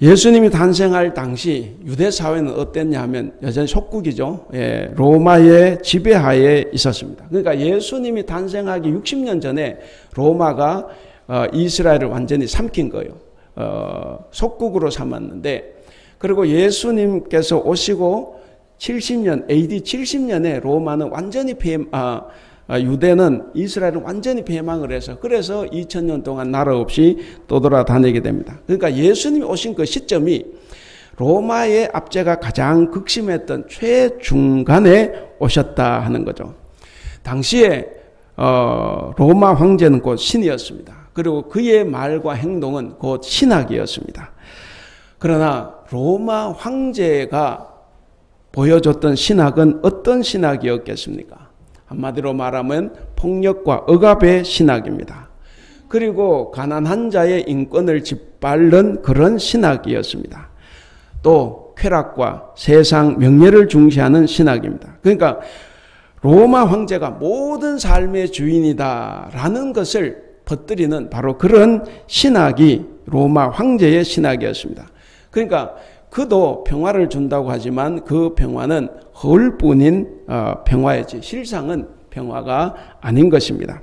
예수님이 탄생할 당시 유대 사회는 어땠냐 하면 여전히 속국이죠. 로마의 지배하에 있었습니다. 그러니까 예수님이 탄생하기 60년 전에 로마가 이스라엘을 완전히 삼킨 거예요. 속국으로 삼았는데, 그리고 예수님께서 오시고 70년, AD 70년에 로마는 완전히 유대는 이스라엘은 완전히 패망을 해서, 그래서 2000년 동안 나라 없이 떠돌아다니게 됩니다. 그러니까 예수님이 오신 그 시점이 로마의 압제가 가장 극심했던 최중간에 오셨다 하는 거죠. 당시에 로마 황제는 곧 신이었습니다. 그리고 그의 말과 행동은 곧 신학이었습니다. 그러나 로마 황제가 보여줬던 신학은 어떤 신학이었겠습니까? 한마디로 말하면 폭력과 억압의 신학입니다. 그리고 가난한 자의 인권을 짓밟는 그런 신학이었습니다. 또 쾌락과 세상 명예를 중시하는 신학입니다. 그러니까 로마 황제가 모든 삶의 주인이다라는 것을 퍼뜨리는 바로 그런 신학이 로마 황제의 신학이었습니다. 그러니까 그도 평화를 준다고 하지만 그 평화는 허울뿐인 평화이지 실상은 평화가 아닌 것입니다.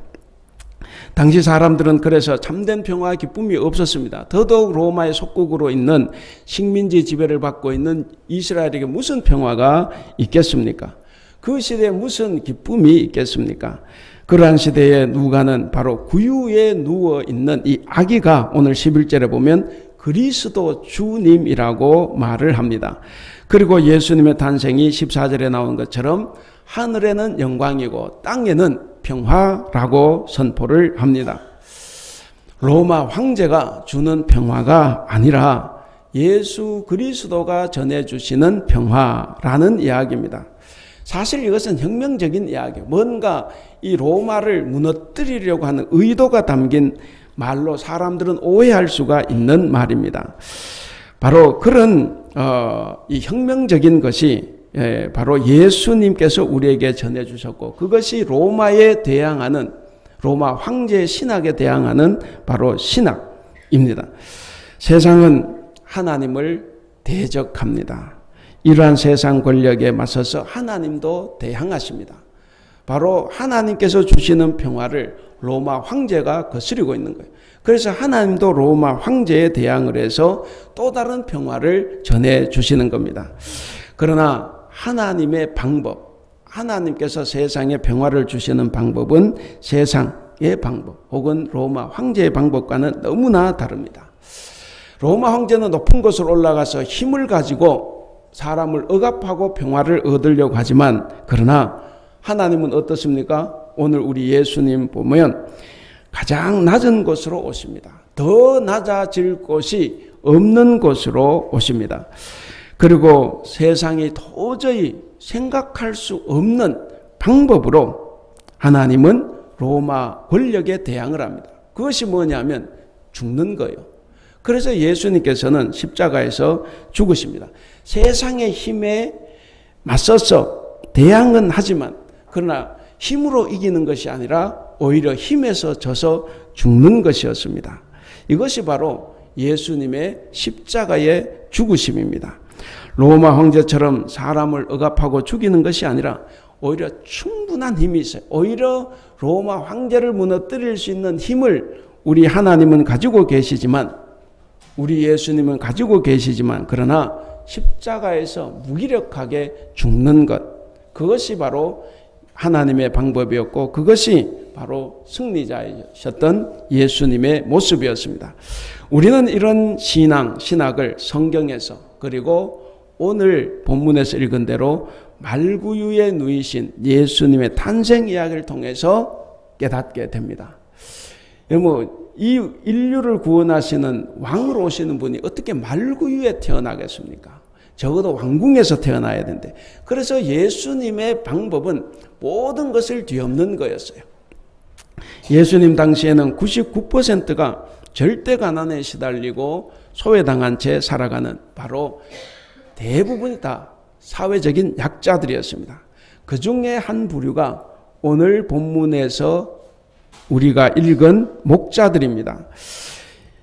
당시 사람들은 그래서 참된 평화와 기쁨이 없었습니다. 더더욱 로마의 속국으로 있는 식민지 지배를 받고 있는 이스라엘에게 무슨 평화가 있겠습니까? 그 시대에 무슨 기쁨이 있겠습니까? 그러한 시대에 누가는 바로 구유에 누워있는 이 아기가 오늘 11절에 보면 그리스도 주님이라고 말을 합니다. 그리고 예수님의 탄생이 14절에 나온 것처럼 하늘에는 영광이고 땅에는 평화라고 선포를 합니다. 로마 황제가 주는 평화가 아니라 예수 그리스도가 전해주시는 평화라는 이야기입니다. 사실 이것은 혁명적인 이야기예요. 뭔가 이 로마를 무너뜨리려고 하는 의도가 담긴 말로 사람들은 오해할 수가 있는 말입니다. 바로 그런 이 혁명적인 것이 바로 예수님께서 우리에게 전해주셨고, 그것이 로마에 대항하는 로마 황제의 신학에 대항하는 바로 신학입니다. 세상은 하나님을 대적합니다. 이러한 세상 권력에 맞서서 하나님도 대항하십니다. 바로 하나님께서 주시는 평화를 로마 황제가 거스리고 있는 거예요. 그래서 하나님도 로마 황제에 대항을 해서 또 다른 평화를 전해주시는 겁니다. 그러나 하나님의 방법, 하나님께서 세상에 평화를 주시는 방법은 세상의 방법 혹은 로마 황제의 방법과는 너무나 다릅니다. 로마 황제는 높은 곳으로 올라가서 힘을 가지고 사람을 억압하고 평화를 얻으려고 하지만, 그러나 하나님은 어떻습니까? 오늘 우리 예수님 보면 가장 낮은 곳으로 오십니다. 더 낮아질 곳이 없는 곳으로 오십니다. 그리고 세상이 도저히 생각할 수 없는 방법으로 하나님은 로마 권력에 대항을 합니다. 그것이 뭐냐면 죽는 거예요. 그래서 예수님께서는 십자가에서 죽으십니다. 세상의 힘에 맞서서 대항은 하지만, 그러나 힘으로 이기는 것이 아니라 오히려 힘에서 져서 죽는 것이었습니다. 이것이 바로 예수님의 십자가의 죽으심입니다. 로마 황제처럼 사람을 억압하고 죽이는 것이 아니라 오히려 충분한 힘이 있어요. 오히려 로마 황제를 무너뜨릴 수 있는 힘을 우리 하나님은 가지고 계시지만, 우리 예수님은 가지고 계시지만, 그러나 십자가에서 무기력하게 죽는 것, 그것이 바로 하나님의 방법이었고, 그것이 바로 승리자이셨던 예수님의 모습이었습니다. 우리는 이런 신학을 성경에서, 그리고 오늘 본문에서 읽은 대로 말구유에 누이신 예수님의 탄생 이야기를 통해서 깨닫게 됩니다. 이 인류를 구원하시는 왕으로 오시는 분이 어떻게 말구유에 태어나겠습니까? 적어도 왕궁에서 태어나야 되는데, 그래서 예수님의 방법은 모든 것을 뒤엎는 거였어요. 예수님 당시에는 99%가 절대 가난에 시달리고 소외당한 채 살아가는 바로 대부분이 다 사회적인 약자들이었습니다. 그 중에 한 부류가 오늘 본문에서 우리가 읽은 목자들입니다.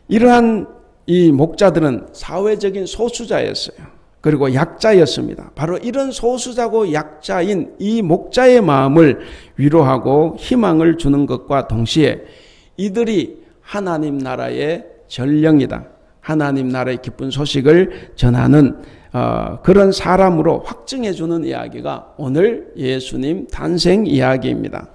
이러한 이 목자들은 사회적인 소수자였어요. 그리고 약자였습니다. 바로 이런 소수자고 약자인 이 목자의 마음을 위로하고 희망을 주는 것과 동시에 이들이 하나님 나라의 전령이다, 하나님 나라의 기쁜 소식을 전하는 그런 사람으로 확증해 주는 이야기가 오늘 예수님 탄생 이야기입니다.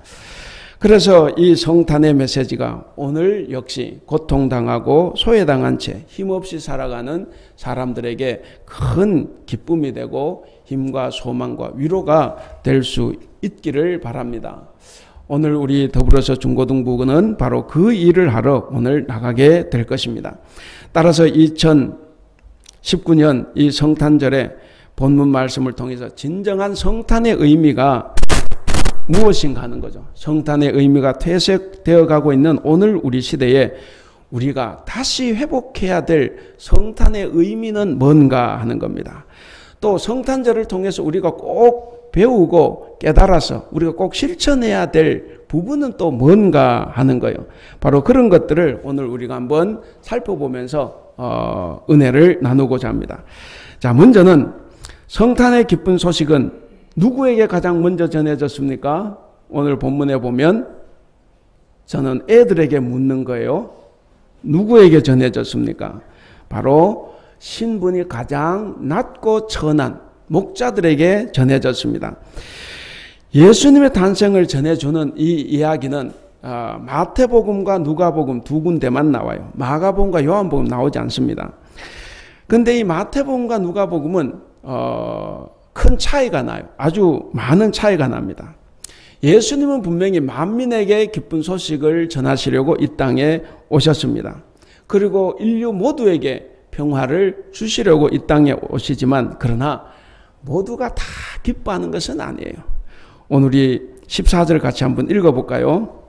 그래서 이 성탄의 메시지가 오늘 역시 고통당하고 소외당한 채 힘없이 살아가는 사람들에게 큰 기쁨이 되고 힘과 소망과 위로가 될 수 있기를 바랍니다. 오늘 우리 더불어서 중고등부는 바로 그 일을 하러 오늘 나가게 될 것입니다. 따라서 2019년 이 성탄절에 본문 말씀을 통해서 진정한 성탄의 의미가 무엇인가 하는 거죠. 성탄의 의미가 퇴색되어 가고 있는 오늘 우리 시대에 우리가 다시 회복해야 될 성탄의 의미는 뭔가 하는 겁니다. 또 성탄절을 통해서 우리가 꼭 배우고 깨달아서 우리가 꼭 실천해야 될 부분은 또 뭔가 하는 거예요. 바로 그런 것들을 오늘 우리가 한번 살펴보면서 은혜를 나누고자 합니다. 자, 먼저는 성탄의 기쁜 소식은 누구에게 가장 먼저 전해졌습니까? 오늘 본문에 보면 저는 애들에게 묻는 거예요. 누구에게 전해졌습니까? 바로 신분이 가장 낮고 천한 목자들에게 전해졌습니다. 예수님의 탄생을 전해주는 이 이야기는 마태복음과 누가복음 두 군데만 나와요. 마가복음과 요한복음 나오지 않습니다. 그런데 이 마태복음과 누가복음은 큰 차이가 나요. 아주 많은 차이가 납니다. 예수님은 분명히 만민에게 기쁜 소식을 전하시려고 이 땅에 오셨습니다. 그리고 인류 모두에게 평화를 주시려고 이 땅에 오시지만 그러나 모두가 다 기뻐하는 것은 아니에요. 오늘 우리 14절 같이 한번 읽어볼까요?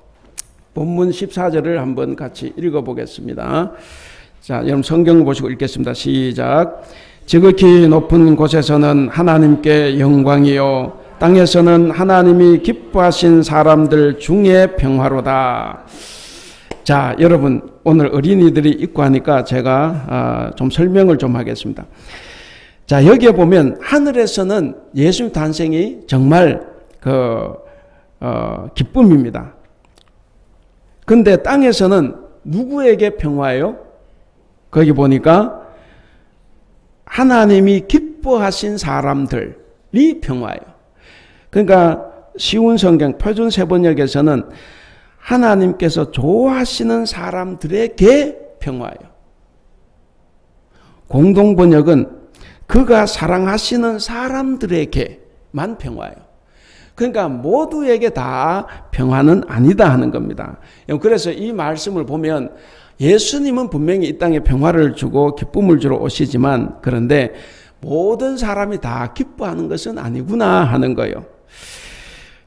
본문 14절을 한번 같이 읽어보겠습니다. 자, 여러분 성경 보시고 읽겠습니다. 시작. 지극히 높은 곳에서는 하나님께 영광이요 땅에서는 하나님이 기뻐하신 사람들 중에 평화로다. 자, 여러분 오늘 어린이들이 있고 하니까 제가 좀 설명을 좀 하겠습니다. 자, 여기에 보면 하늘에서는 예수님 탄생이 정말 기쁨입니다. 근데 땅에서는 누구에게 평화예요? 거기 보니까 하나님이 기뻐하신 사람들이 평화예요. 그러니까 쉬운 성경 표준 세번역에서는 하나님께서 좋아하시는 사람들에게 평화예요. 공동 번역은 그가 사랑하시는 사람들에게만 평화예요. 그러니까 모두에게 다 평화는 아니다 하는 겁니다. 그래서 이 말씀을 보면 예수님은 분명히 이 땅에 평화를 주고 기쁨을 주러 오시지만 그런데 모든 사람이 다 기뻐하는 것은 아니구나 하는 거예요.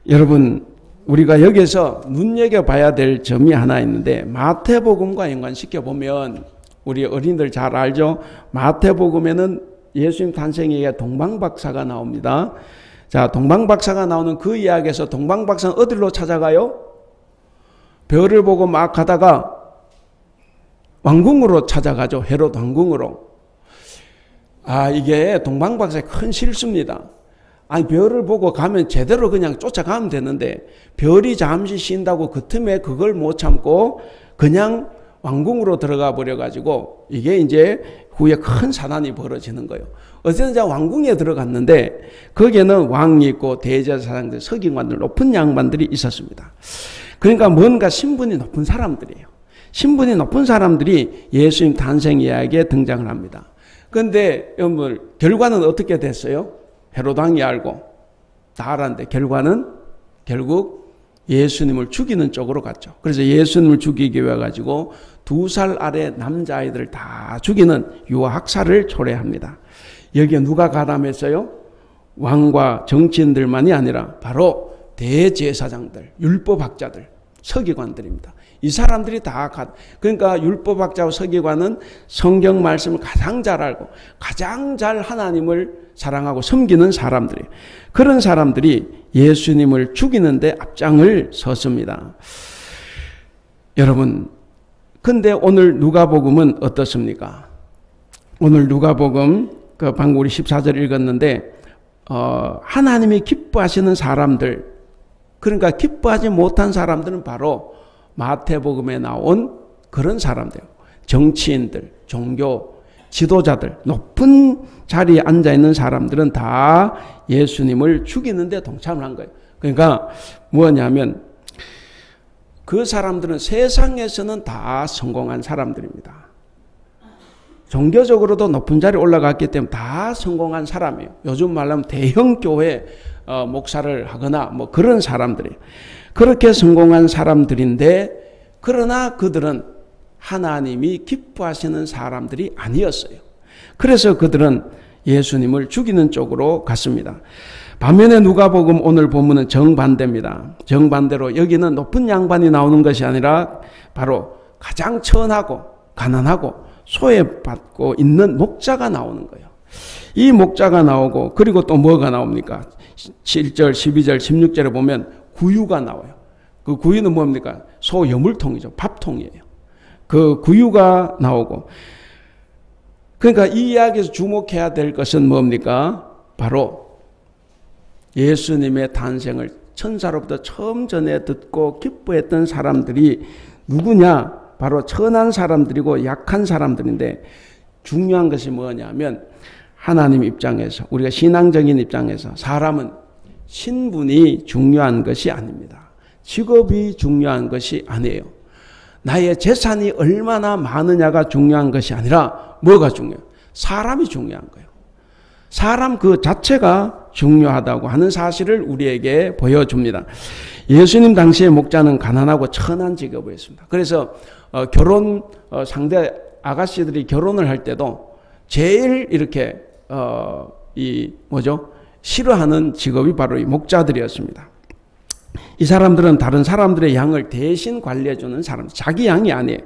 여러분 우리가 여기서 눈여겨봐야 될 점이 하나 있는데 마태복음과 연관시켜보면 우리 어린이들 잘 알죠? 마태복음에는 예수님 탄생에 동방박사가 나옵니다. 자, 동방박사가 나오는 그 이야기에서 동방박사는 어디로 찾아가요? 별을 보고 막 가다가 왕궁으로 찾아가죠. 헤롯 왕궁으로. 이게 동방박사의 큰 실수입니다. 별을 보고 가면 제대로 그냥 쫓아가면 되는데 별이 잠시 쉰다고 그 틈에 그걸 못 참고 그냥 왕궁으로 들어가 버려가지고 이게 이제 후에 큰 사단이 벌어지는 거예요. 어쨌든 왕궁에 들어갔는데 거기에는 왕이 있고 대제사장들, 서기관들, 높은 양반들이 있었습니다. 그러니까 뭔가 신분이 높은 사람들이에요. 신분이 높은 사람들이 예수님 탄생 이야기에 등장을 합니다. 그런데 여러분 결과는 어떻게 됐어요? 헤롯 왕이 알고 다 알았는데 결과는 결국 예수님을 죽이는 쪽으로 갔죠. 그래서 예수님을 죽이기 위해 가지고 2살 아래 남자아이들을 다 죽이는 유아학살을 초래합니다. 여기에 누가 가담했어요? 왕과 정치인들만이 아니라 바로 대제사장들, 율법학자들, 서기관들입니다. 이 사람들이 다 그러니까 율법학자와 서기관은 성경 말씀을 가장 잘 알고 가장 잘 하나님을 사랑하고 섬기는 사람들이에요. 그런 사람들이 예수님을 죽이는데 앞장을 섰습니다. 여러분, 근데 오늘 누가복음은 어떻습니까? 오늘 누가복음 그 방금 우리 14절 읽었는데 하나님이 기뻐하시는 사람들, 그러니까 기뻐하지 못한 사람들은 바로 마태복음에 나온 그런 사람들, 정치인들, 종교 지도자들, 높은 자리에 앉아있는 사람들은 다 예수님을 죽이는데 동참을 한 거예요. 그러니까 뭐냐면 그 사람들은 세상에서는 다 성공한 사람들입니다. 종교적으로도 높은 자리에 올라갔기 때문에 다 성공한 사람이에요. 요즘 말하면 대형 교회 목사를 하거나 뭐 그런 사람들이에요. 그렇게 성공한 사람들인데 그러나 그들은 하나님이 기뻐하시는 사람들이 아니었어요. 그래서 그들은 예수님을 죽이는 쪽으로 갔습니다. 반면에 누가복음 오늘 본문은 정반대입니다. 정반대로 여기는 높은 양반이 나오는 것이 아니라 바로 가장 천하고 가난하고 소외받고 있는 목자가 나오는 거예요. 이 목자가 나오고 그리고 또 뭐가 나옵니까? 7절, 12절, 16절에 보면 구유가 나와요. 그 구유는 뭡니까? 소 여물통이죠. 밥통이에요. 그 구유가 나오고 그러니까 이 이야기에서 주목해야 될 것은 뭡니까? 바로 예수님의 탄생을 천사로부터 처음 전에 듣고 기뻐했던 사람들이 누구냐? 바로 천한 사람들이고 약한 사람들인데 중요한 것이 뭐냐면 하나님 입장에서 우리가 신앙적인 입장에서 사람은 신분이 중요한 것이 아닙니다. 직업이 중요한 것이 아니에요. 나의 재산이 얼마나 많으냐가 중요한 것이 아니라 뭐가 중요해요? 사람이 중요한 거예요. 사람 그 자체가 중요하다고 하는 사실을 우리에게 보여줍니다. 예수님 당시의 목자는 가난하고 천한 직업을 했습니다. 그래서 결혼 상대 아가씨들이 결혼을 할 때도 제일 이렇게 싫어하는 직업이 바로 이 목자들이었습니다. 이 사람들은 다른 사람들의 양을 대신 관리해주는 사람, 자기 양이 아니에요.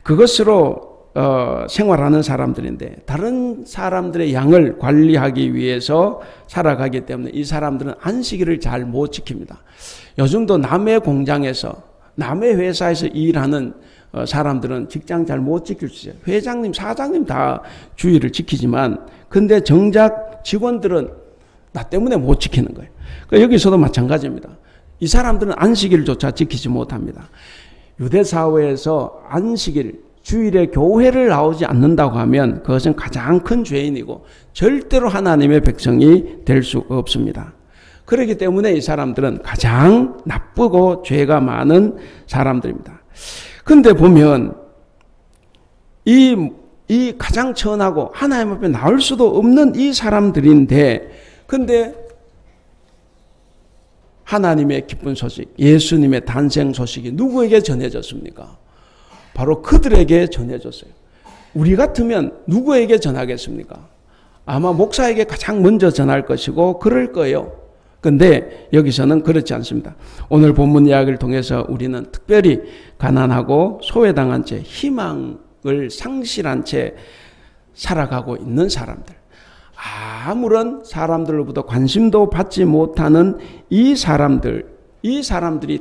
그것으로 생활하는 사람들인데 다른 사람들의 양을 관리하기 위해서 살아가기 때문에 이 사람들은 안식일을 잘 못 지킵니다. 요즘도 남의 공장에서 남의 회사에서 일하는 사람들은 직장 잘 못 지킬 수 있어요. 회장님, 사장님 다 주의를 지키지만 근데 정작 직원들은 나 때문에 못 지키는 거예요. 그러니까 여기서도 마찬가지입니다. 이 사람들은 안식일조차 지키지 못합니다. 유대사회에서 안식일, 주일에 교회를 나오지 않는다고 하면 그것은 가장 큰 죄인이고 절대로 하나님의 백성이 될 수 없습니다. 그렇기 때문에 이 사람들은 가장 나쁘고 죄가 많은 사람들입니다. 그런데 보면 이 가장 천하고 하나님 앞에 나올 수도 없는 이 사람들인데 근데 하나님의 기쁜 소식, 예수님의 탄생 소식이 누구에게 전해졌습니까? 바로 그들에게 전해졌어요. 우리 같으면 누구에게 전하겠습니까? 아마 목사에게 가장 먼저 전할 것이고 그럴 거예요. 그런데 여기서는 그렇지 않습니다. 오늘 본문 이야기를 통해서 우리는 특별히 가난하고 소외당한 채 희망을 상실한 채 살아가고 있는 사람들, 아무런 사람들로부터 관심도 받지 못하는 이 사람들이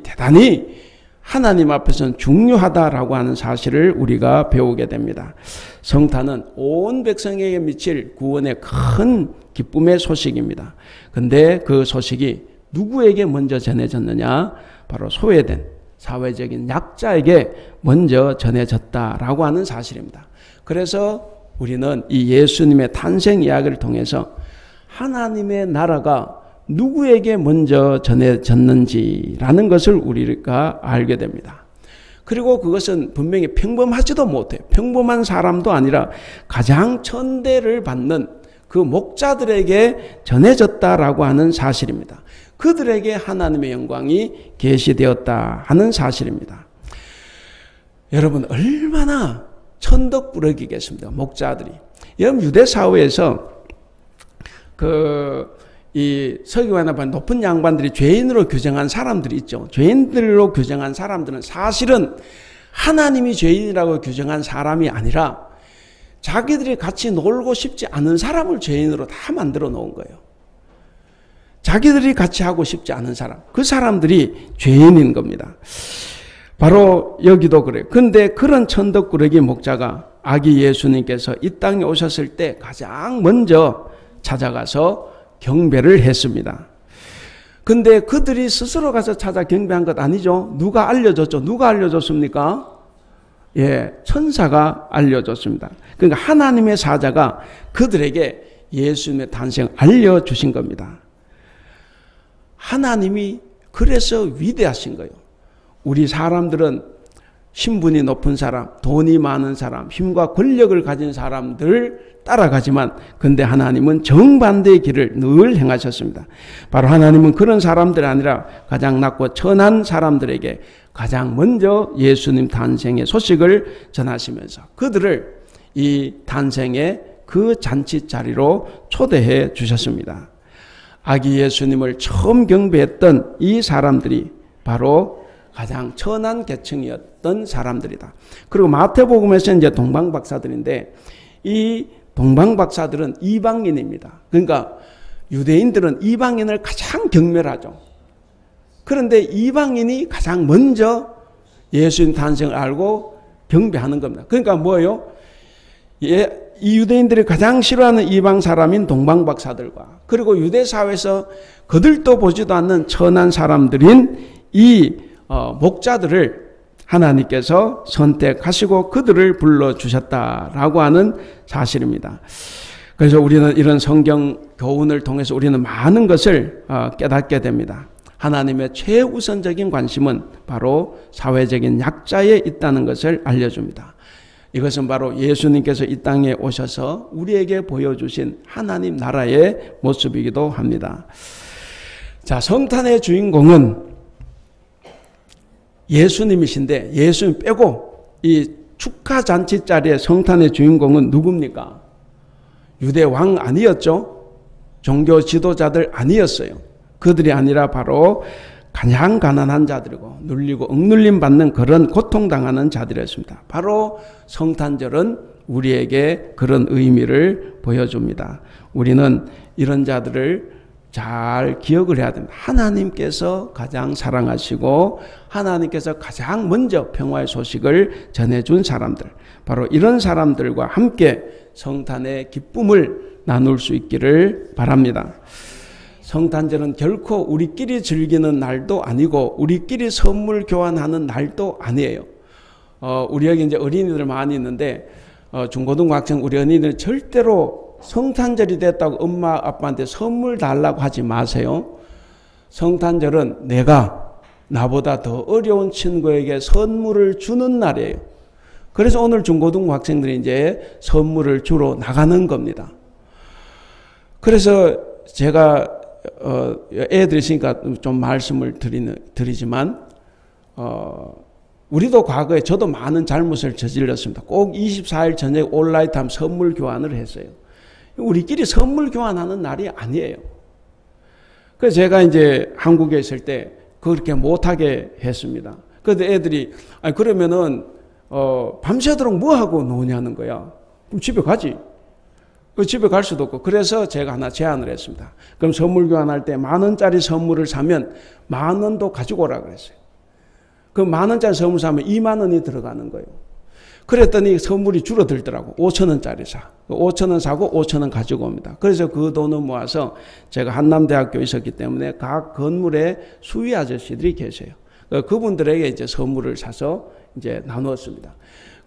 대단히 하나님 앞에서는 중요하다라고 하는 사실을 우리가 배우게 됩니다. 성탄은 온 백성에게 미칠 구원의 큰 기쁨의 소식입니다. 근데 그 소식이 누구에게 먼저 전해졌느냐? 바로 소외된 사회적인 약자에게 먼저 전해졌다라고 하는 사실입니다. 그래서 우리는 이 예수님의 탄생 이야기를 통해서 하나님의 나라가 누구에게 먼저 전해졌는지라는 것을 우리가 알게 됩니다. 그리고 그것은 분명히 평범하지도 못해요. 평범한 사람도 아니라 가장 천대를 받는 그 목자들에게 전해졌다라고 하는 사실입니다. 그들에게 하나님의 영광이 계시되었다 하는 사실입니다. 여러분 얼마나 천덕꾸러기겠습니까? 목자들이. 여러분 유대 사회에서 이 서기관이나 높은 양반들이 죄인으로 규정한 사람들이 있죠. 죄인들로 규정한 사람들은 사실은 하나님이 죄인이라고 규정한 사람이 아니라 자기들이 같이 놀고 싶지 않은 사람을 죄인으로 다 만들어 놓은 거예요. 자기들이 같이 하고 싶지 않은 사람, 그 사람들이 죄인인 겁니다. 바로 여기도 그래요. 근데 그런 천덕꾸러기 목자가 아기 예수님께서 이 땅에 오셨을 때 가장 먼저 찾아가서 경배를 했습니다. 근데 그들이 스스로 가서 찾아 경배한 것 아니죠. 누가 알려줬죠? 누가 알려줬습니까? 예, 천사가 알려줬습니다. 그러니까 하나님의 사자가 그들에게 예수님의 탄생을 알려주신 겁니다. 하나님이 그래서 위대하신 거예요. 우리 사람들은 신분이 높은 사람, 돈이 많은 사람, 힘과 권력을 가진 사람들 따라가지만 근데 하나님은 정반대의 길을 늘 행하셨습니다. 바로 하나님은 그런 사람들이 아니라 가장 낮고 천한 사람들에게 가장 먼저 예수님 탄생의 소식을 전하시면서 그들을 이 탄생의 그 잔치 자리로 초대해 주셨습니다. 아기 예수님을 처음 경배했던 이 사람들이 바로 가장 천한 계층이었던 사람들이다. 그리고 마태복음에서 이제 동방박사들인데 이 동방박사들은 이방인입니다. 그러니까 유대인들은 이방인을 가장 경멸하죠. 그런데 이방인이 가장 먼저 예수님 탄생을 알고 경배하는 겁니다. 그러니까 뭐예요? 이 유대인들이 가장 싫어하는 이방 사람인 동방박사들과 그리고 유대 사회에서 그들도 보지도 않는 천한 사람들인 이 목자들을 하나님께서 선택하시고 그들을 불러주셨다라고 하는 사실입니다. 그래서 우리는 이런 성경 교훈을 통해서 우리는 많은 것을 깨닫게 됩니다. 하나님의 최우선적인 관심은 바로 사회적인 약자에 있다는 것을 알려줍니다. 이것은 바로 예수님께서 이 땅에 오셔서 우리에게 보여주신 하나님 나라의 모습이기도 합니다. 자, 성탄의 주인공은 예수님이신데 예수님 빼고 이 축하 잔치 자리의 성탄의 주인공은 누굽니까? 유대 왕 아니었죠? 종교 지도자들 아니었어요. 그들이 아니라 바로 가장 가난한 자들이고 눌리고 억눌림 받는 그런 고통당하는 자들이었습니다. 바로 성탄절은 우리에게 그런 의미를 보여줍니다. 우리는 이런 자들을 잘 기억을 해야 됩니다. 하나님께서 가장 사랑하시고 하나님께서 가장 먼저 평화의 소식을 전해준 사람들, 바로 이런 사람들과 함께 성탄의 기쁨을 나눌 수 있기를 바랍니다. 성탄절은 결코 우리끼리 즐기는 날도 아니고 우리끼리 선물 교환하는 날도 아니에요. 우리 여기 이제 어린이들 많이 있는데 중고등학생 우리 어린이들 절대로 성탄절이 됐다고 엄마 아빠한테 선물 달라고 하지 마세요. 성탄절은 내가 나보다 더 어려운 친구에게 선물을 주는 날이에요. 그래서 오늘 중고등학생들이 이제 선물을 주러 나가는 겁니다. 그래서 제가 애들이 있으니까 좀 말씀을 드리지만 우리도 과거에 저도 많은 잘못을 저질렀습니다. 꼭 24일 저녁에 온라인타임 선물 교환을 했어요. 우리끼리 선물 교환하는 날이 아니에요. 그래서 제가 이제 한국에 있을 때 그렇게 못하게 했습니다. 그래도 애들이 그러면은 밤새도록 뭐 하고 노냐는 거야. 그럼 집에 가지. 집에 갈 수도 없고 그래서 제가 하나 제안을 했습니다. 그럼 선물 교환할 때 10,000원짜리 선물을 사면 10,000원도 가지고 오라 그랬어요. 그럼 10,000원짜리 선물 사면 20,000원이 들어가는 거예요. 그랬더니 선물이 줄어들더라고. 5,000원짜리 사. 5,000원 사고 5,000원 가지고 옵니다. 그래서 그 돈을 모아서 제가 한남대학교에 있었기 때문에 각 건물에 수위 아저씨들이 계세요. 그분들에게 이제 선물을 사서 이제 나누었습니다.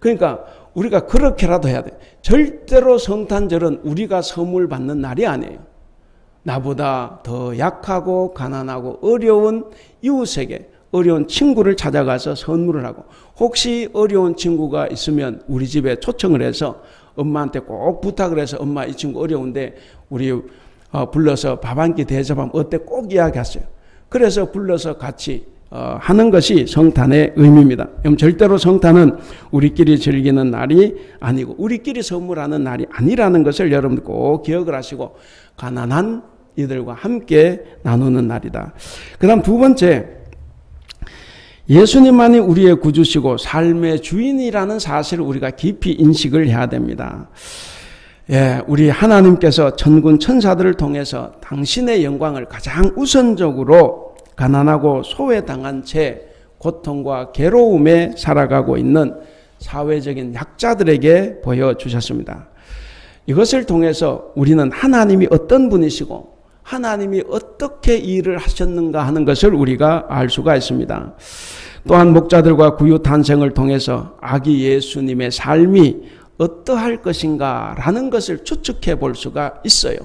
그러니까 우리가 그렇게라도 해야 돼. 절대로 성탄절은 우리가 선물 받는 날이 아니에요. 나보다 더 약하고 가난하고 어려운 이웃에게 어려운 친구를 찾아가서 선물을 하고 혹시 어려운 친구가 있으면 우리 집에 초청을 해서 엄마한테 꼭 부탁을 해서 엄마 이 친구 어려운데 우리 불러서 밥 한 끼 대접하면 어때 꼭 이야기했어요. 그래서 불러서 같이 하는 것이 성탄의 의미입니다. 절대로 성탄은 우리끼리 즐기는 날이 아니고 우리끼리 선물하는 날이 아니라는 것을 여러분들 꼭 기억을 하시고 가난한 이들과 함께 나누는 날이다. 그 다음 두 번째, 예수님만이 우리의 구주시고 삶의 주인이라는 사실을 우리가 깊이 인식을 해야 됩니다. 예, 우리 하나님께서 천군 천사들을 통해서 당신의 영광을 가장 우선적으로 가난하고 소외당한 채 고통과 괴로움에 살아가고 있는 사회적인 약자들에게 보여주셨습니다. 이것을 통해서 우리는 하나님이 어떤 분이시고 하나님이 어떻게 일을 하셨는가 하는 것을 우리가 알 수가 있습니다. 또한 목자들과 구유 탄생을 통해서 아기 예수님의 삶이 어떠할 것인가 라는 것을 추측해 볼 수가 있어요.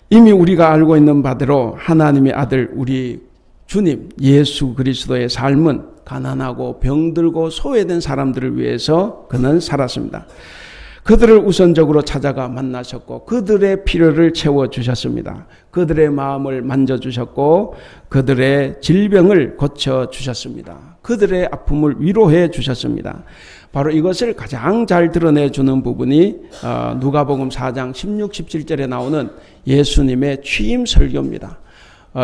이미 우리가 알고 있는 바대로 하나님의 아들 우리 주님 예수 그리스도의 삶은 가난하고 병들고 소외된 사람들을 위해서 그는 살았습니다. 그들을 우선적으로 찾아가 만나셨고 그들의 필요를 채워주셨습니다. 그들의 마음을 만져주셨고 그들의 질병을 고쳐주셨습니다. 그들의 아픔을 위로해 주셨습니다. 바로 이것을 가장 잘 드러내주는 부분이 누가복음 4장 16, 17절에 나오는 예수님의 취임 설교입니다.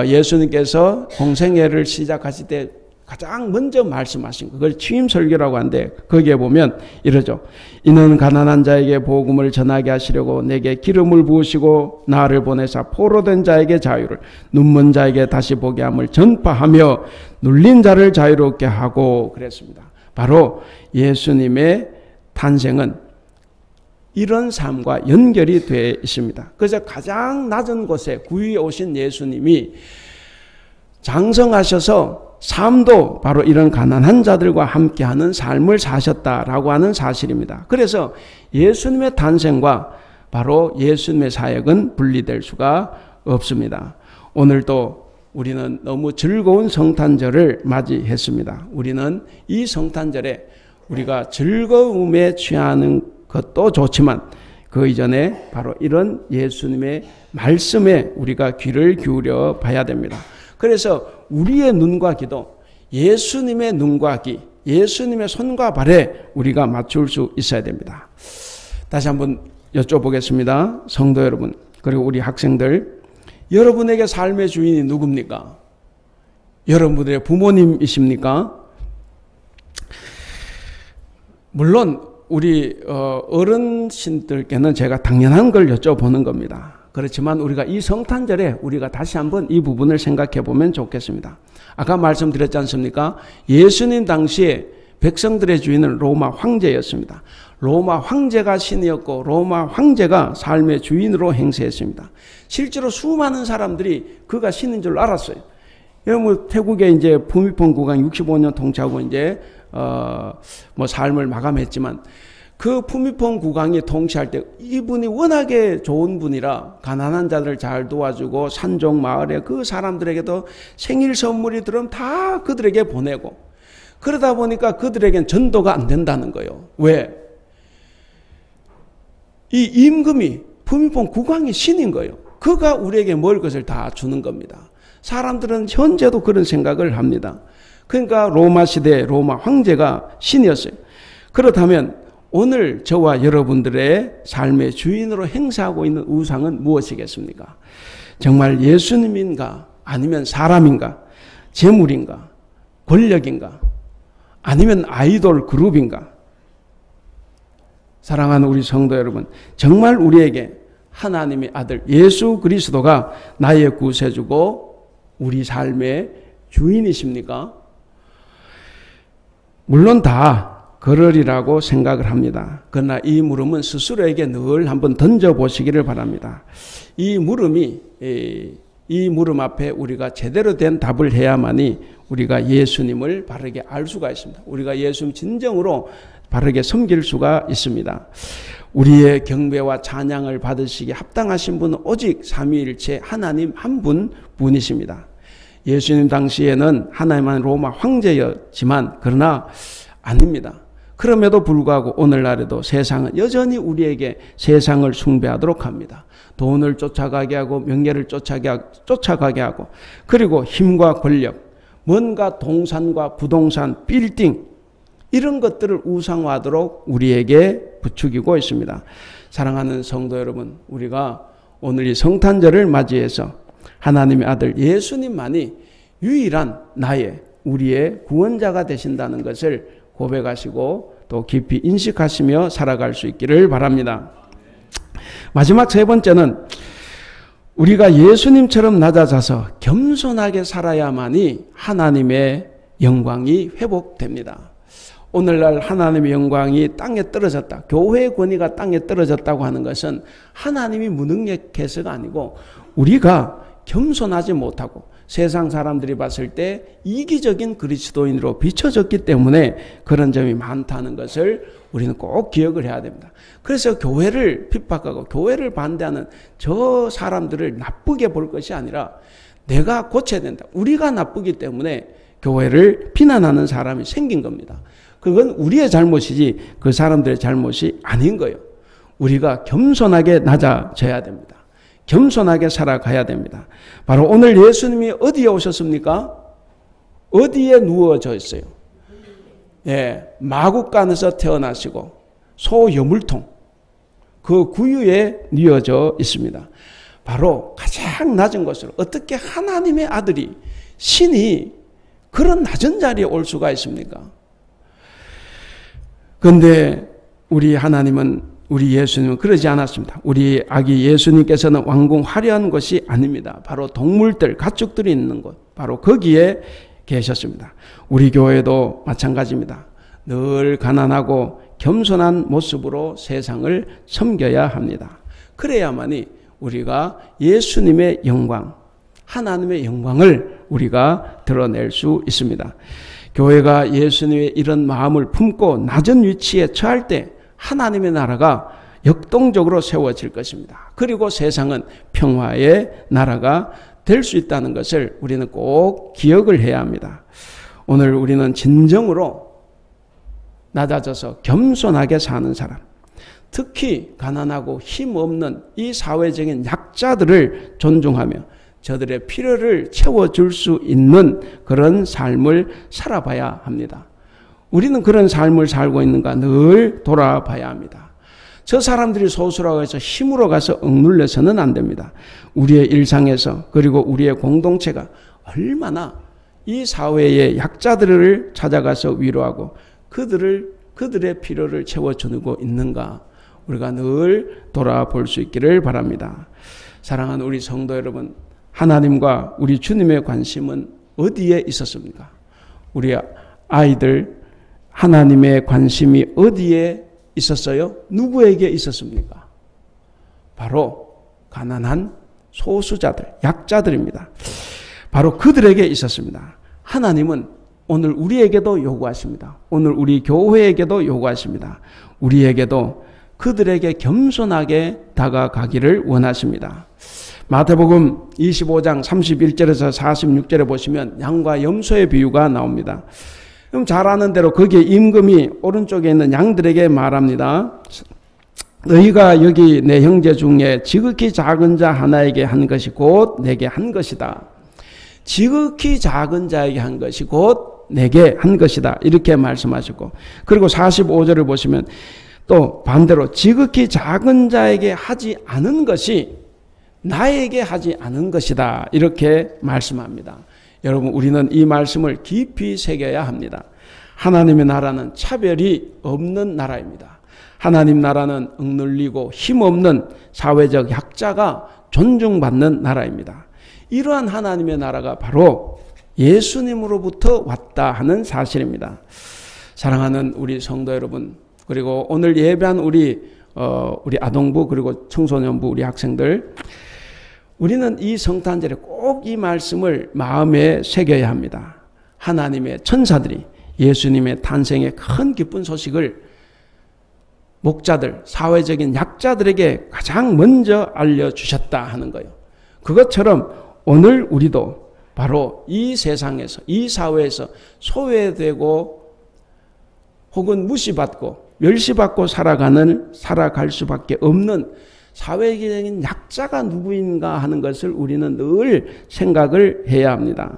예수님께서 공생애를 시작하실 때 가장 먼저 말씀하신 그걸 취임 설교라고 하는데 거기에 보면 이러죠. 이는 가난한 자에게 복음을 전하게 하시려고 내게 기름을 부으시고 나를 보내사 포로된 자에게 자유를 눈먼 자에게 다시 보게 함을 전파하며 눌린 자를 자유롭게 하고 그랬습니다. 바로 예수님의 탄생은 이런 삶과 연결이 되어 있습니다. 그래서 가장 낮은 곳에 구유에 오신 예수님이 장성하셔서 삶도 바로 이런 가난한 자들과 함께하는 삶을 사셨다라고 하는 사실입니다. 그래서 예수님의 탄생과 바로 예수님의 사역은 분리될 수가 없습니다. 오늘도 우리는 너무 즐거운 성탄절을 맞이했습니다. 우리는 이 성탄절에 우리가 즐거움에 취하는 것도 좋지만 그 이전에 바로 이런 예수님의 말씀에 우리가 귀를 기울여 봐야 됩니다. 그래서 우리의 눈과 귀도 예수님의 눈과 귀, 예수님의 손과 발에 우리가 맞출 수 있어야 됩니다. 다시 한번 여쭤보겠습니다. 성도 여러분, 그리고 우리 학생들, 여러분에게 삶의 주인이 누굽니까? 여러분들의 부모님이십니까? 물론 우리 어른신들께는 제가 당연한 걸 여쭤보는 겁니다. 그렇지만 우리가 이 성탄절에 우리가 다시 한번 이 부분을 생각해 보면 좋겠습니다. 아까 말씀드렸지 않습니까? 예수님 당시에 백성들의 주인은 로마 황제였습니다. 로마 황제가 신이었고 로마 황제가 삶의 주인으로 행세했습니다. 실제로 수많은 사람들이 그가 신인 줄 알았어요. 여러분 태국에 이제 푸미폰 국왕 65년 통치하고 이제 삶을 마감했지만 그 푸미폰 국왕이 통치할 때 이분이 워낙에 좋은 분이라 가난한 자들을 잘 도와주고 산종 마을에 그 사람들에게도 생일 선물이 들어오면 다 그들에게 보내고 그러다 보니까 그들에겐 전도가 안 된다는 거예요. 왜? 이 임금이 푸미폰 국왕이 신인 거예요. 그가 우리에게 먹을 것을 다 주는 겁니다. 사람들은 현재도 그런 생각을 합니다. 그러니까 로마 시대 로마 황제가 신이었어요. 그렇다면 오늘 저와 여러분들의 삶의 주인으로 행사하고 있는 우상은 무엇이겠습니까? 정말 예수님인가? 아니면 사람인가? 재물인가? 권력인가? 아니면 아이돌 그룹인가? 사랑하는 우리 성도 여러분, 정말 우리에게 하나님의 아들 예수 그리스도가 나의 구세주고 우리 삶의 주인이십니까? 물론 다 그러리라고 생각을 합니다. 그러나 이 물음은 스스로에게 늘 한번 던져보시기를 바랍니다. 이 물음 앞에 우리가 제대로 된 답을 해야만이 우리가 예수님을 바르게 알 수가 있습니다. 우리가 예수님 진정으로 바르게 섬길 수가 있습니다. 우리의 경배와 찬양을 받으시기에 합당하신 분은 오직 삼위일체 하나님 한 분이십니다. 예수님 당시에는 하나님만 로마 황제였지만 그러나 아닙니다. 그럼에도 불구하고 오늘날에도 세상은 여전히 우리에게 세상을 숭배하도록 합니다. 돈을 쫓아가게 하고 명예를 쫓아가게 하고 그리고 힘과 권력, 뭔가 동산과 부동산, 빌딩 이런 것들을 우상화하도록 우리에게 부추기고 있습니다. 사랑하는 성도 여러분, 우리가 오늘 이 성탄절을 맞이해서 하나님의 아들 예수님만이 유일한 우리의 구원자가 되신다는 것을 고백하시고 또 깊이 인식하시며 살아갈 수 있기를 바랍니다. 마지막 세 번째는 우리가 예수님처럼 낮아져서 겸손하게 살아야만이 하나님의 영광이 회복됩니다. 오늘날 하나님의 영광이 땅에 떨어졌다, 교회의 권위가 땅에 떨어졌다고 하는 것은 하나님이 무능력해서가 아니고 우리가 겸손하지 못하고 세상 사람들이 봤을 때 이기적인 그리스도인으로 비춰졌기 때문에 그런 점이 많다는 것을 우리는 꼭 기억을 해야 됩니다. 그래서 교회를 핍박하고 교회를 반대하는 저 사람들을 나쁘게 볼 것이 아니라 내가 고쳐야 된다. 우리가 나쁘기 때문에 교회를 비난하는 사람이 생긴 겁니다. 그건 우리의 잘못이지 그 사람들의 잘못이 아닌 거예요. 우리가 겸손하게 낮아져야 됩니다. 겸손하게 살아가야 됩니다. 바로 오늘 예수님이 어디에 오셨습니까? 어디에 누워져 있어요? 예, 마구간에서 태어나시고 소여물통 그 구유에 누워져 있습니다. 바로 가장 낮은 곳으로 어떻게 하나님의 아들이 신이 그런 낮은 자리에 올 수가 있습니까? 그런데 우리 하나님은 우리 예수님은 그러지 않았습니다. 우리 아기 예수님께서는 왕궁 화려한 곳이 아닙니다. 바로 동물들, 가축들이 있는 곳, 바로 거기에 계셨습니다. 우리 교회도 마찬가지입니다. 늘 가난하고 겸손한 모습으로 세상을 섬겨야 합니다. 그래야만이 우리가 예수님의 영광, 하나님의 영광을 우리가 드러낼 수 있습니다. 교회가 예수님의 이런 마음을 품고 낮은 위치에 처할 때 하나님의 나라가 역동적으로 세워질 것입니다. 그리고 세상은 평화의 나라가 될 수 있다는 것을 우리는 꼭 기억을 해야 합니다. 오늘 우리는 진정으로 낮아져서 겸손하게 사는 사람, 특히 가난하고 힘없는 이 사회적인 약자들을 존중하며 저들의 필요를 채워줄 수 있는 그런 삶을 살아봐야 합니다. 우리는 그런 삶을 살고 있는가 늘 돌아봐야 합니다. 저 사람들이 소수라고 해서 힘으로 가서 억눌려서는 안 됩니다. 우리의 일상에서 그리고 우리의 공동체가 얼마나 이 사회의 약자들을 찾아가서 위로하고 그들의 필요를 채워주고 있는가 우리가 늘 돌아볼 수 있기를 바랍니다. 사랑하는 우리 성도 여러분, 하나님과 우리 주님의 관심은 어디에 있었습니까? 우리 아이들 하나님의 관심이 어디에 있었어요? 누구에게 있었습니까? 바로 가난한 소수자들, 약자들입니다. 바로 그들에게 있었습니다. 하나님은 오늘 우리에게도 요구하십니다. 오늘 우리 교회에게도 요구하십니다. 우리에게도 그들에게 겸손하게 다가가기를 원하십니다. 마태복음 25장 31절에서 46절에 보시면 양과 염소의 비유가 나옵니다. 그럼 잘 아는 대로 거기에 임금이 오른쪽에 있는 양들에게 말합니다. 너희가 여기 내 형제 중에 지극히 작은 자 하나에게 한 것이 곧 내게 한 것이다. 지극히 작은 자에게 한 것이 곧 내게 한 것이다. 이렇게 말씀하시고, 그리고 45절을 보시면 또 반대로 지극히 작은 자에게 하지 않은 것이 나에게 하지 않은 것이다. 이렇게 말씀합니다. 여러분, 우리는 이 말씀을 깊이 새겨야 합니다. 하나님의 나라는 차별이 없는 나라입니다. 하나님 나라는 억눌리고 힘없는 사회적 약자가 존중받는 나라입니다. 이러한 하나님의 나라가 바로 예수님으로부터 왔다 하는 사실입니다. 사랑하는 우리 성도 여러분, 그리고 오늘 예배한 우리 아동부 그리고 청소년부 우리 학생들, 우리는 이 성탄절에 꼭 이 말씀을 마음에 새겨야 합니다. 하나님의 천사들이 예수님의 탄생의 큰 기쁜 소식을 목자들, 사회적인 약자들에게 가장 먼저 알려주셨다 하는 거예요. 그것처럼 오늘 우리도 바로 이 세상에서, 이 사회에서 소외되고 혹은 무시받고 멸시받고 살아갈 수밖에 없는 사회적인 약자가 누구인가 하는 것을 우리는 늘 생각을 해야 합니다.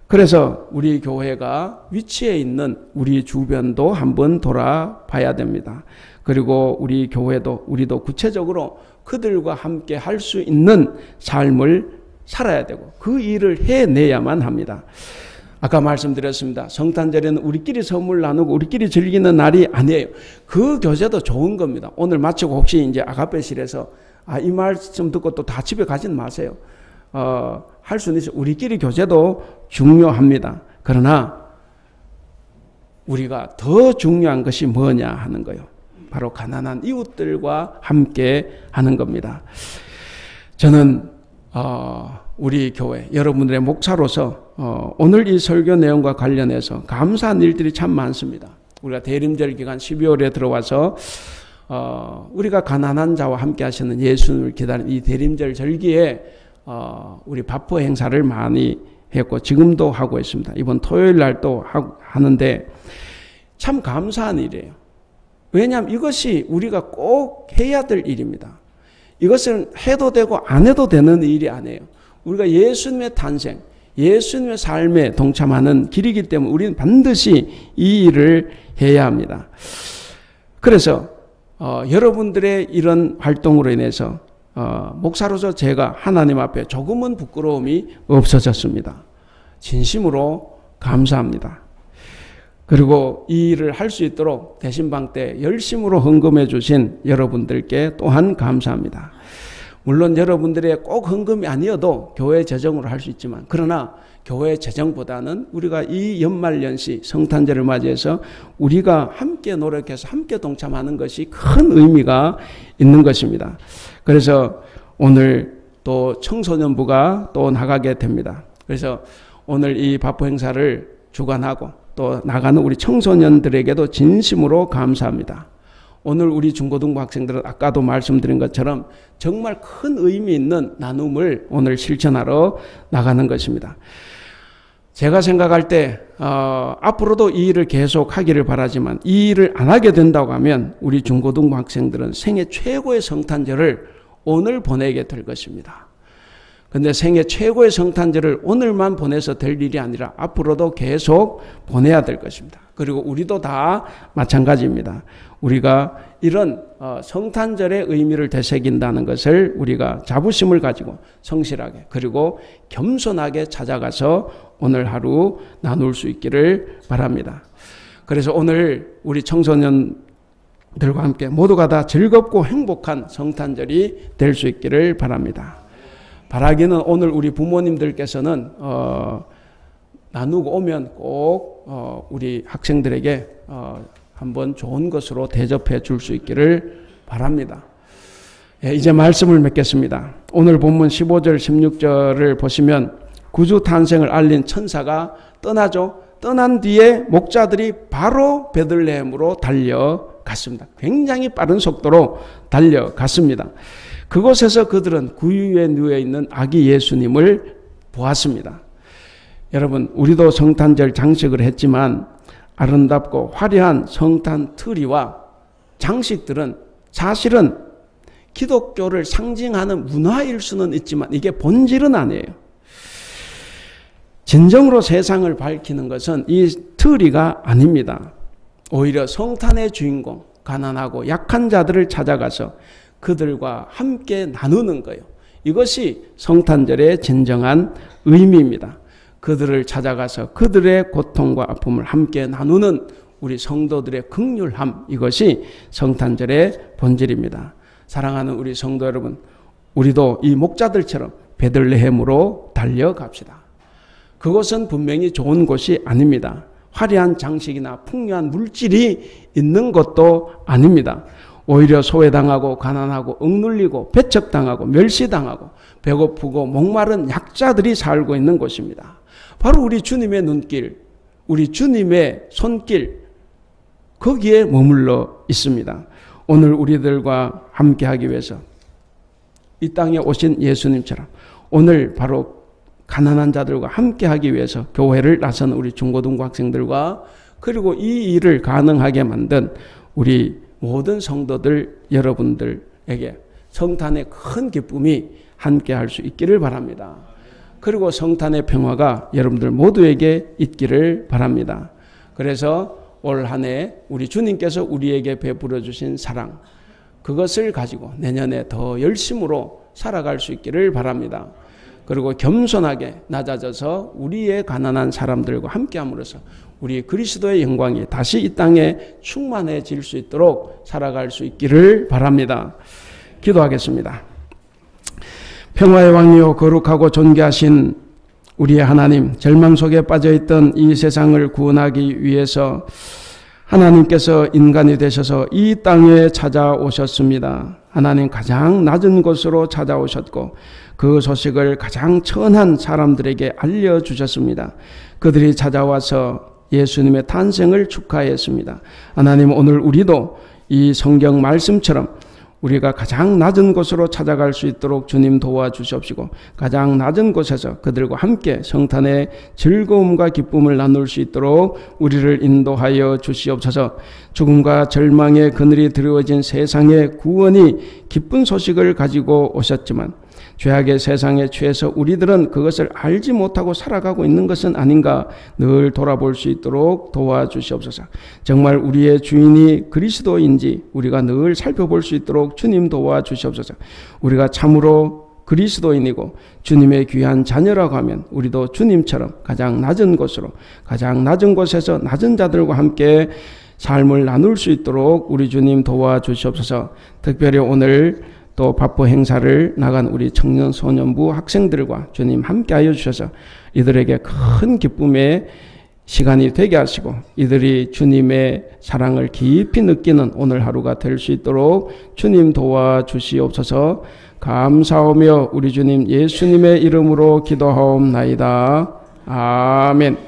그래서 우리 교회가 위치해 있는 우리 주변도 한번 돌아봐야 됩니다. 그리고 우리 교회도 우리도 구체적으로 그들과 함께 할 수 있는 삶을 살아야 되고 그 일을 해내야만 합니다. 아까 말씀드렸습니다. 성탄절에는 우리끼리 선물 나누고 우리끼리 즐기는 날이 아니에요. 그 교제도 좋은 겁니다. 오늘 마치고 혹시 이제 아가페실에서 이 말씀 듣고 또 다 집에 가지는 마세요. 할 수는 있어요. 우리끼리 교제도 중요합니다. 그러나 우리가 더 중요한 것이 뭐냐 하는 거예요. 바로 가난한 이웃들과 함께 하는 겁니다. 저는 우리 교회 여러분들의 목사로서 오늘 이 설교 내용과 관련해서 감사한 일들이 참 많습니다. 우리가 대림절 기간 12월에 들어와서 우리가 가난한 자와 함께 하시는 예수님을 기다리는 이 대림절 절기에 우리 바포 행사를 많이 했고 지금도 하고 있습니다. 이번 토요일 날 또 하는데 참 감사한 일이에요. 왜냐하면 이것이 우리가 꼭 해야 될 일입니다. 이것은 해도 되고 안 해도 되는 일이 아니에요. 우리가 예수님의 탄생, 예수님의 삶에 동참하는 길이기 때문에 우리는 반드시 이 일을 해야 합니다. 그래서 여러분들의 이런 활동으로 인해서 목사로서 제가 하나님 앞에 조금은 부끄러움이 없어졌습니다. 진심으로 감사합니다. 그리고 이 일을 할 수 있도록 대신방 때 열심으로 헌금해 주신 여러분들께 또한 감사합니다. 물론 여러분들의 꼭 헌금이 아니어도 교회 재정으로 할 수 있지만 그러나 교회 재정보다는 우리가 이 연말연시 성탄절을 맞이해서 우리가 함께 노력해서 함께 동참하는 것이 큰 의미가 있는 것입니다. 그래서 오늘 또 청소년부가 또 나가게 됩니다. 그래서 오늘 이 바포 행사를 주관하고 또 나가는 우리 청소년들에게도 진심으로 감사합니다. 오늘 우리 중고등부 학생들은 아까도 말씀드린 것처럼 정말 큰 의미 있는 나눔을 오늘 실천하러 나가는 것입니다. 제가 생각할 때 앞으로도 이 일을 계속 하기를 바라지만 이 일을 안 하게 된다고 하면 우리 중고등부 학생들은 생애 최고의 성탄절을 오늘 보내게 될 것입니다. 근데 생애 최고의 성탄절을 오늘만 보내서 될 일이 아니라 앞으로도 계속 보내야 될 것입니다. 그리고 우리도 다 마찬가지입니다. 우리가 이런 성탄절의 의미를 되새긴다는 것을 우리가 자부심을 가지고 성실하게 그리고 겸손하게 찾아가서 오늘 하루 나눌 수 있기를 바랍니다. 그래서 오늘 우리 청소년들과 함께 모두가 다 즐겁고 행복한 성탄절이 될 수 있기를 바랍니다. 바라기는 오늘 우리 부모님들께서는 나누고 오면 꼭 우리 학생들에게 한번 좋은 것으로 대접해 줄 수 있기를 바랍니다. 예, 이제 말씀을 맺겠습니다. 오늘 본문 15절 16절을 보시면 구주 탄생을 알린 천사가 떠나죠. 떠난 뒤에 목자들이 바로 베들레헴으로 달려갔습니다. 굉장히 빠른 속도로 달려갔습니다. 그곳에서 그들은 구유에 누워 있는 아기 예수님을 보았습니다. 여러분, 우리도 성탄절 장식을 했지만 아름답고 화려한 성탄 트리와 장식들은 사실은 기독교를 상징하는 문화일 수는 있지만 이게 본질은 아니에요. 진정으로 세상을 밝히는 것은 이 트리가 아닙니다. 오히려 성탄의 주인공, 가난하고 약한 자들을 찾아가서 그들과 함께 나누는 거예요. 이것이 성탄절의 진정한 의미입니다. 그들을 찾아가서 그들의 고통과 아픔을 함께 나누는 우리 성도들의 긍휼함, 이것이 성탄절의 본질입니다. 사랑하는 우리 성도 여러분, 우리도 이 목자들처럼 베들레헴으로 달려갑시다. 그곳은 분명히 좋은 곳이 아닙니다. 화려한 장식이나 풍요한 물질이 있는 것도 아닙니다. 오히려 소외당하고 가난하고 억눌리고 배척당하고 멸시당하고 배고프고 목마른 약자들이 살고 있는 곳입니다. 바로 우리 주님의 눈길, 우리 주님의 손길, 거기에 머물러 있습니다. 오늘 우리들과 함께하기 위해서 이 땅에 오신 예수님처럼 오늘 바로 가난한 자들과 함께하기 위해서 교회를 나선 우리 중고등부 학생들과 그리고 이 일을 가능하게 만든 우리 모든 성도들 여러분들에게 성탄의 큰 기쁨이 함께할 수 있기를 바랍니다. 그리고 성탄의 평화가 여러분들 모두에게 있기를 바랍니다. 그래서 올 한 해 우리 주님께서 우리에게 베풀어 주신 사랑, 그것을 가지고 내년에 더 열심으로 살아갈 수 있기를 바랍니다. 그리고 겸손하게 낮아져서 우리의 가난한 사람들과 함께함으로써 우리 그리스도의 영광이 다시 이 땅에 충만해질 수 있도록 살아갈 수 있기를 바랍니다. 기도하겠습니다. 평화의 왕이요 거룩하고 존귀하신 우리의 하나님, 절망 속에 빠져있던 이 세상을 구원하기 위해서 하나님께서 인간이 되셔서 이 땅에 찾아오셨습니다. 하나님 가장 낮은 곳으로 찾아오셨고 그 소식을 가장 천한 사람들에게 알려주셨습니다. 그들이 찾아와서 예수님의 탄생을 축하했습니다. 하나님, 오늘 우리도 이 성경 말씀처럼 우리가 가장 낮은 곳으로 찾아갈 수 있도록 주님 도와주시옵시고 가장 낮은 곳에서 그들과 함께 성탄의 즐거움과 기쁨을 나눌 수 있도록 우리를 인도하여 주시옵소서. 죽음과 절망의 그늘이 드리워진 세상의 구원이 기쁜 소식을 가지고 오셨지만 죄악의 세상에 취해서 우리들은 그것을 알지 못하고 살아가고 있는 것은 아닌가 늘 돌아볼 수 있도록 도와주시옵소서. 정말 우리의 주인이 그리스도인지 우리가 늘 살펴볼 수 있도록 주님 도와주시옵소서. 우리가 참으로 그리스도인이고 주님의 귀한 자녀라고 하면 우리도 주님처럼 가장 낮은 곳으로, 가장 낮은 곳에서 낮은 자들과 함께 삶을 나눌 수 있도록 우리 주님 도와주시옵소서. 특별히 오늘 또 바쁘 행사를 나간 우리 청년 소년부 학생들과 주님 함께하여 주셔서 이들에게 큰 기쁨의 시간이 되게 하시고 이들이 주님의 사랑을 깊이 느끼는 오늘 하루가 될 수 있도록 주님 도와주시옵소서. 감사하며 우리 주님 예수님의 이름으로 기도하옵나이다. 아멘.